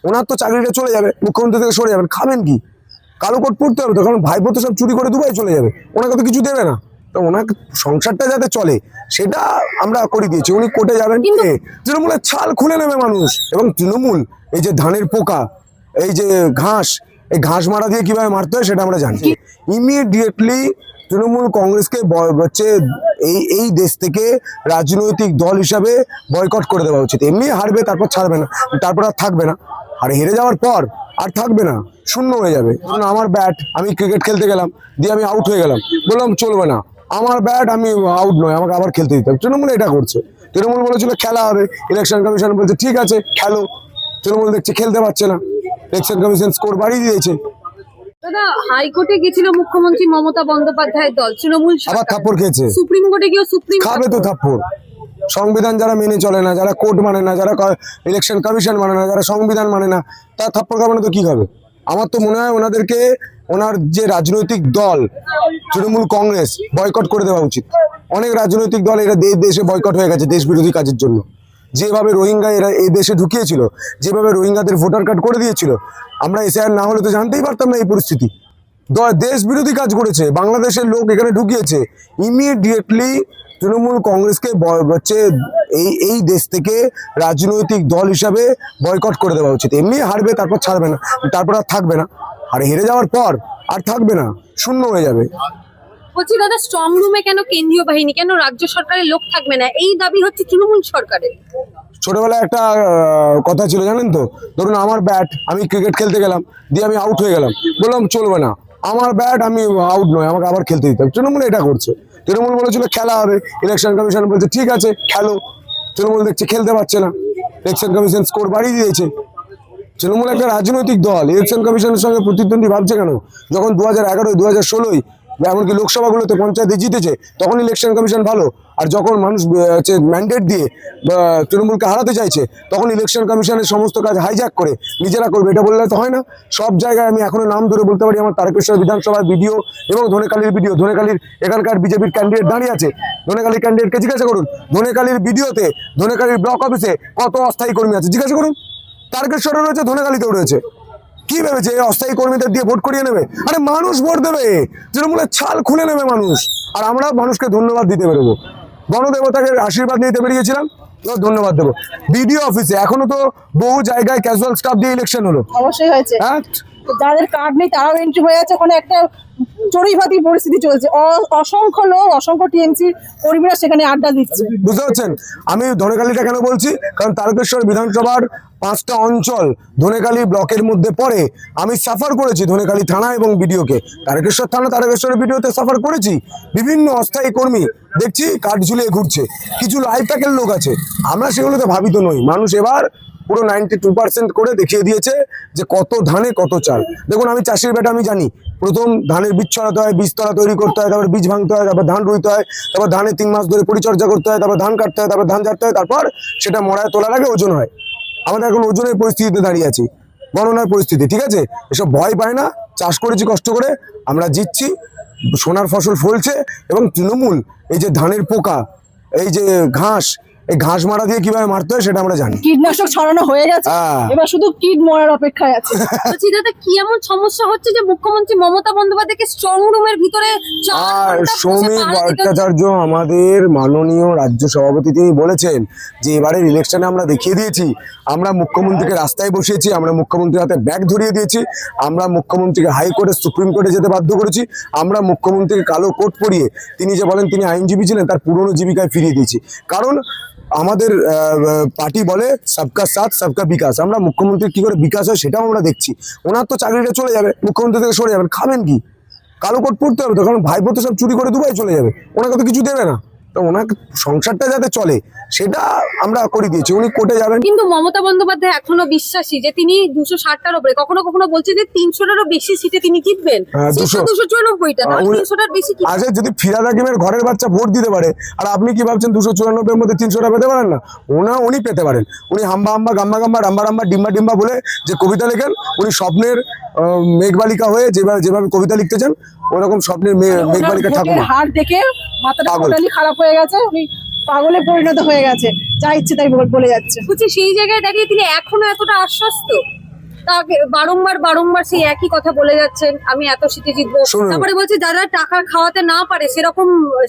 ওনার তো চাকরিটা চলে যাবে, মুখ্যমন্ত্রী থেকে সরে যাবেন, খাবেন কি? কালো কোট পড়তে হবে তো, কারণ ভাইপো তো সব চুরি করে দুবাই চলে যাবে, ওনাকে তো কিছু দেবে না। তো ওনার সংসারটা যাতে চলে সেটা আমরা করে দিয়েছি। উনি কোর্টে যাবেন, তৃণমূলের ছাল খুলে নেবে মানুষ। এবং তৃণমূল এই যে ধানের পোকা, এই যে ঘাস, এই ঘাস মারা দিয়ে কিভাবে মারতে হয় সেটা আমরা জানি। ইমিডিয়েটলি তৃণমূল কংগ্রেসকে হচ্ছে এই দেশ থেকে রাজনৈতিক দল হিসাবে বয়কট করে দেওয়া উচিত। এমনি হারবে, তারপর ছাড়বে না, তারপর আর থাকবে না। আর হেরে যাওয়ার পর আর থাকবে না, শূন্য হয়ে যাবে। আমার ব্যাট, আমি ক্রিকেট খেলতে গেলাম, দিয়ে আমি আউট হয়ে গেলাম, বললাম চলবে না, আমার ব্যাট, আমি আউট নয়, আমাকে আবার খেলতে দিতে হবে। তৃণমূল এটা করছে। তৃণমূল বলেছিল খেলা হবে, ইলেকশন কমিশন বলছে ঠিক আছে খেলো। তৃণমূল দেখছে খেলতে পারছে না, ইলেকশন কমিশন স্কোর বাড়িয়ে দিয়েছে। দাদা, হাইকোর্টে গেছিল মুখ্যমন্ত্রী মমতা বন্দ্যোপাধ্যায়ের দল তৃণমূল, আবার থাপ্পড় খেয়েছে। সুপ্রিম কোর্টে গিয়ে খাবে তো থাপ্পড়। সংবিধান যারা মেনে চলে না, যারা কোর্ট মানে না, যারা ইলেকশন কমিশন মানে না, যারা সংবিধান মানে না, তার থাপ্পড় খাবে না তো কি হবে? আমার তো মনে হয় ওনাদেরকে, ওনার যে রাজনৈতিক দল তৃণমূল কংগ্রেস, বয়কট করে দেওয়া উচিত। অনেক রাজনৈতিক দল এরা দেশে বয়কট হয়ে গেছে দেশ বিরোধী কাজের জন্য। যেভাবে রোহিঙ্গা এরা এই দেশে ঢুকিয়েছিল, যেভাবে রোহিঙ্গাদের ভোটার কার্ড করে দিয়েছিল, আমরা এসআইআর না হলে তো জানতেই পারতাম না এই পরিস্থিতি। দেশ বিরোধী কাজ করেছে, বাংলাদেশের লোক এখানে ঢুকিয়েছে। ইমিডিয়েটলি তৃণমূল কংগ্রেসকে হচ্ছে এই দেশ থেকে রাজনৈতিক দল হিসাবে বয়কট করে দেওয়া উচিত। এমনি হারবে, তারপর ছাড়বে না, তারপর আর থাকবে না। আর হেরে যাওয়ার পর আর থাকবে না, শূন্য হয়ে যাবে। বলছি দাদা, স্ট্রং রুমে কেন কেন্দ্রীয় বাহিনী, কেন রাজ্য সরকারের লোক থাকবে না? এই দাবি হচ্ছে তৃণমূল সরকারের। ছোটবেলায় একটা কথা ছিল জানেন তো, ধরুন আমার ব্যাট, আমি ক্রিকেট খেলতে গেলাম, দিয়ে আমি আউট হয়ে গেলাম, বললাম চলবে না, আমার ব্যাট, আমি আউট নয়, আমাকে আবার খেলতে দিতে হবে। তৃণমূল এটা করছে। তৃণমূল বলেছিল খেলা হবে, ইলেকশন কমিশন বলছে ঠিক আছে খেলো। তৃণমূল দেখছে খেলতে পারছে না, ইলেকশন কমিশন স্কোর বাড়িয়ে দিয়েছে। তৃণমূল একটা রাজনৈতিক দল, ইলেকশন কমিশনের সঙ্গে প্রতিদ্বন্দ্বী ভাবছে কেন? যখন 2011, 2016 এমনকি লোকসভাগুলোতে পঞ্চায়েতে জিতেছে, তখন ইলেকশন কমিশন ভালো। আর যখন মানুষ হচ্ছে ম্যান্ডেট দিয়ে তৃণমূলকে হারাতে চাইছে, তখন ইলেকশন কমিশনের সমস্ত কাজ হাইজ্যাক করে নিজেরা করবে, এটা বললে তো হয় না। সব জায়গায় আমি এখনো নাম ধরে বলতে পারি, আমার তারকেশ্বর বিধানসভার ভিডিও এবং ধনেখালির ভিডিও, ধনেখালির এখানকার বিজেপির ক্যান্ডিডেট দাঁড়িয়ে আছে, ধনেখালির ক্যান্ডিডেটকে জিজ্ঞাসা করুন। ধনেখালির ভিডিওতে, ধনেখালির ব্লক অফিসে কত অস্থায়ী কর্মী আছে জিজ্ঞাসা করুন। তারকেশ্বরে রয়েছে, ধনেখালিতেও রয়েছে। কি ভেবেছে এই অস্থায়ী কর্মীদের দিয়ে ভোট করিয়ে নেবে? আরে মানুষ ভোট দেবে, তৃণমূলের ছাল খুলে নেবে মানুষ। আর আমরা মানুষকে ধন্যবাদ দিতে বেরোবো। গণদেবতাকে আশীর্বাদ নিতে বেরিয়েছিলাম, ধন্যবাদ দেবো। বিডিও অফিসে এখনো তো বহু জায়গায় ক্যাজুয়াল স্টাফ দিয়ে ইলেকশন হলো। অবশ্যই হয়েছে, হ্যাঁ, যাদের কার্ড নেই তারাও এন্ট্রি হয়ে আছে। ওখানে একটা চড়ুইভাতি পরিস্থিতি চলছে, অসংখ্য লোক, অসংখ্য টিএমসির কর্মীরা সেখানে আড্ডা দিচ্ছে। বুঝতে পারছেন? আমি ধনেখালিটা কেন বলছি, কারণ তারকেশ্বর বিধানসভার 5টা অঞ্চল ধনেখালি ব্লকের মধ্যে পড়ে। আমি সাফার করেছি ধনেখালি থানা এবং বিডিওকে, তারকেশ্বর থানা, তারকেশ্বরের বিডিওতে সাফার করেছি। বিভিন্ন অস্থায়ী কর্মী দেখছি কাঠ ঝুলিয়ে ঘুরছে, কিছু লাইফ প্যাকের লোক আছে, আমরা সেগুলোতে ভাবিত নই। মানুষ এবার পুরো 92% করে দেখিয়ে দিয়েছে যে কত ধানে কত চাল। দেখুন, আমি চাষির বেটা, আমি জানি প্রথম ধানের বীজ ছড়াতে হয়, বীজতলা তৈরি করতে হয়, তারপর বীজ ভাঙতে হয়, তারপর ধান রুইতে হয়, তারপর ধানে 3 মাস ধরে পরিচর্যা করতে হয়, তারপর ধান কাটতে হয়, তারপর ধান ঝাড়তে হয়, তারপর সেটা মড়ায় তোলার আগে ওজন হয়। আমাদের এখন ওজনের পরিস্থিতিতে দাঁড়িয়ে আছি, গণনার পরিস্থিতি। ঠিক আছে, এসব ভয় পায় না, চাষ করেছি কষ্ট করে, আমরা জিতছি, সোনার ফসল ফলছে। এবং তৃণমূল এই যে ধানের পোকা, এই যে ঘাস, এই ঘাস মারা দিয়ে কিভাবে মারতে হয় সেটা আমরা জানি। কীটনাশক ছড়ানো হয়ে গেছে, এবার শুধু কীট মরার অপেক্ষায় আছে। বলছি দাদা, কি এমন সমস্যা হচ্ছে যে মুখ্যমন্ত্রী মমতা বন্দ্যোপাধ্যায়কে স্ট্রং রুমের ভিতরে আর সৌমিক ভট্টাচার্য, আমাদের মাননীয় রাজ্য সভাপতি, তিনি বলেছেন যে এবারের ইলেকশনে আমরা দেখিয়ে দিয়েছি, আমরা মুখ্যমন্ত্রীকে রাস্তায় বসিয়েছি, আমরা মুখ্যমন্ত্রীর হাতে ব্যাগ ধরিয়ে দিয়েছি, আমরা মুখ্যমন্ত্রীকে হাইকোর্টে, সুপ্রিম কোর্টে যেতে বাধ্য করেছি, আমরা মুখ্যমন্ত্রীকে কালো কোট পরিয়ে, তিনি যে বলেন তিনি আইনজীবী ছিলেন, তার পুরনো জীবিকায় ফিরিয়ে দিয়েছি। কারণ আমাদের পার্টি বলে সবকা সাথ সবকা বিকাশ। আমরা মুখ্যমন্ত্রীর কি করে বিকাশ হয় সেটাও আমরা দেখছি। ওনার তো চাকরিটা চলে যাবে, মুখ্যমন্ত্রী থেকে সরে যাবেন, খাবেন কি? কালো কোট পড়তে হবে তো, কারণ ভাইপো তো সব চুরি করে দুবাই চলে যাবে, ওনাকে তো কিছু দেবে না। তো ওনার সংসারটা যাতে চলে সেটা আমরা করে দিয়েছি। উনি কোর্টে যাবেন। কিন্তু মমতা বন্দ্যোপাধ্যায় এখনো বিশ্বাসী যে তিনি 260টার উপরে, কখনো কখনো বলছে যে 300টারও বেশি সিটে তিনি জিতবেন। 294টা, 300টার বেশি। আচ্ছা, যদি ফিরাদ হাকিমের ঘরের বাচ্চা ভোট দিতে পারে, আর আপনি কি ভাবছেন 294-এর মধ্যে 300টা পেতে পারেন না? উনি পেতে পারেন। উনি হাম্বা হাম্বা, গাম্বা গাম্বা, রাম্বা রাম্বা, ডিম্বা ডিম্বা বলে যে কবিতা লেখেন, উনি স্বপ্নের মেঘবালিকা হয়ে যেভাবে কবিতা লিখতে চান, ওরকম স্বপ্নের মেঘবালিকা ঠাকুমা। হার দেখে মাথাটা টোটালি খারাপ হয়ে গেছে, উনি পাগলে পরিণত হয়ে গেছে, যা ইচ্ছে তাই বলে যাচ্ছে। বলছি সেই জায়গায় দাঁড়িয়ে তিনি এখনো এতটা আশ্বস্ত? তাকে বারংবার সেই একই কথা বলে যাচ্ছেন, আমি এত সিটে জিতবো। শুনুন। তারপরে বলছে যারা টাকা খাওয়াতে না পারে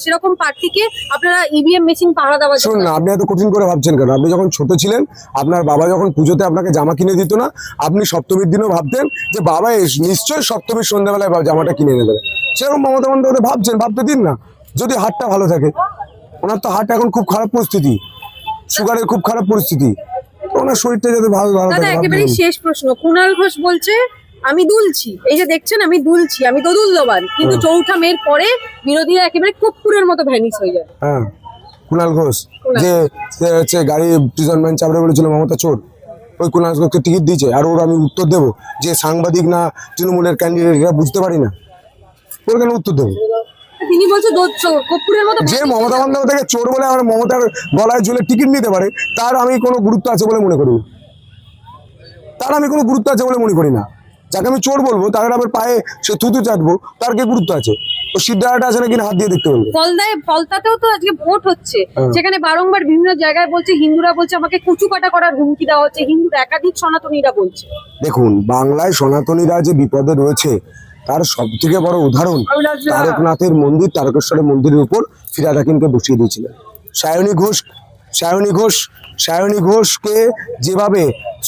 সেরকম প্রার্থীকে আপনারা ইভিএম মেশিন পাহারা দেওয়া শুনুন না, আপনি এত কঠিন করে ভাবছেন কেন? আপনি যখন ছোট ছিলেন, আপনার বাবা যখন পুজোতে আপনাকে জামা কিনে দিত না, আপনি সপ্তমীর দিনও ভাবতেন যে বাবা নিশ্চয়ই সপ্তমীর সন্ধ্যাবেলায় জামাটা কিনে এনে দেবে। সেরকম মমতা বন্দ্যোপাধ্যায় ভাবছেন, ভাবতে দিন না, যদি হাতটা ভালো থাকে। ওনার তো হার্ট এখন খুব খারাপ পরিস্থিতি, সুগারের খুব খারাপ পরিস্থিতি, তো ওনার শরীরটা যাতে ভালো দাদা থাকে। একেবারে ভাববেন। শেষ প্রশ্ন, কুণাল ঘোষ বলছে আমি দুলছি, এই যে দেখছেন আমি দুলছি, আমি তো দুল্যবান, কিন্তু চৌঠা মের পরে বিরোধীরা একেবারে কর্পূরের মতো ভ্যানিশ হয়ে যাবে। হ্যাঁ, কুণাল ঘোষ কুণাল। যে হচ্ছে গাড়ি প্রিজন ভ্যান চাপড়ে বলেছিল মমতা চোর, ওই কুণাল ঘোষকে টিকিট দিয়েছে। আর ওর আমি উত্তর দেবো যে সাংবাদিক না তৃণমূলের ক্যান্ডিডেট, এটা বুঝতে পারি না, ওর কেন উত্তর দেবো? তিনি বলছে কর্পূরের মতো যে মমতা বন্দ্যোপাধ্যায়কে চোর বলে আমার মমতার গলায় ঝুলে টিকিট নিতে পারে, তার আমি কোনো গুরুত্ব আছে বলে মনে করি না। তার আমি কোনো গুরুত্ব আছে বলে মনে করি না। যাকে আমি চোর বলবো, তার আবার পায়ে সে থুতু চাটবো, তার কি গুরুত্ব আছে? ও সিদ্ধারাটা আছে নাকি হাত দিয়ে দেখতে বলবো। ফলতাতেও তো আজকে ভোট হচ্ছে, হ্যাঁ। সেখানে বারংবার বিভিন্ন জায়গায় বলছে, হিন্দুরা বলছে আমাকে কুচুকাটা করার হুমকি দেওয়া হচ্ছে, হিন্দুর একাধিক সনাতনীরা বলছে। দেখুন, বাংলায় সনাতনীরা যে বিপদে রয়েছে তার সব থেকে বড় উদাহরণ তারকনাথের মন্দির, তারকেশ্বরের মন্দিরের উপর ফিরহাদ হাকিমকে বসিয়ে দিয়েছিলেন। সায়নী ঘোষকে যেভাবে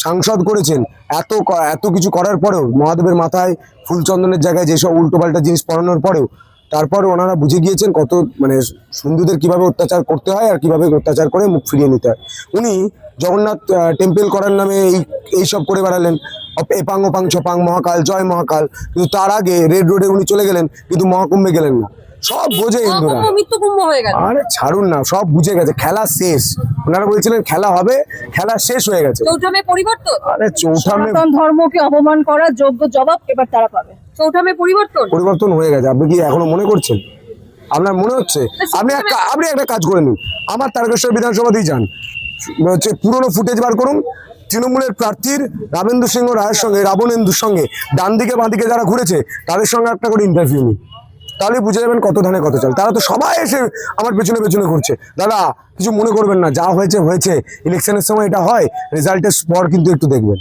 সাংসদ করেছেন, এত কিছু করার পরেও, মহাদেবের মাথায় ফুলচন্দনের জায়গায় যেসব উল্টোপাল্টা জিনিস পড়ানোর পরেও, তারপরে ওনারা বুঝে গিয়েছেন কত মানে হিন্দুদের কিভাবে অত্যাচার করতে হয় আর কিভাবে অত্যাচার করে মুখ ফিরিয়ে নিতে হয়। উনি জগন্নাথ টেম্পল করার নামে এইসব করে বেড়ালেন, এপাং ওপাং ছপাং মহাকাল জয় মহাকাল, কিন্তু তার আগে রেড রোডে উনি চলে গেলেন, কিন্তু মহাকুম্ভে গেলেন না। সব বোঝে হিন্দুরা। মৃত্যু কুম্ভ হয়ে গেল। আরে ছাড়ুন না, সব বুঝে গেছে, খেলা শেষ। ওনারা বলছিলেন খেলা হবে, খেলা শেষ হয়ে গেছে। চৌঠা মে পরিবর্তন, আরে চৌঠা মে সনাতন ধর্মকে অপমান করার যোগ্য জবাব এবার তারা পাবে। চৌঠা মে পরিবর্তন হয়ে গেছে। আপনি কি এখনো মনে করছেন? আপনার মনে হচ্ছে? আপনি একটা কাজ করে নিন, আমার তারকেশ্বর বিধানসভাতেই যান, হচ্ছে পুরোনো ফুটেজ বার করুন, তৃণমূলের প্রার্থীর রাবেন্দু সিংহ রায়ের সঙ্গে, রাবণেন্দুর সঙ্গে, ডান দিকে বাঁ দিকে যারা ঘুরেছে তাদের সঙ্গে একটা করে ইন্টারভিউ নিন, তাহলে বুঝে যাবেন কত ধানে কত চাল। তারা তো সবাই এসে আমার পেছনে পেছনে ঘুরছে। দাদা কিছু মনে করবেন না, যা হয়েছে হয়েছে, ইলেকশনের সময় এটা হয়, রেজাল্টের পর কিন্তু একটু দেখবেন।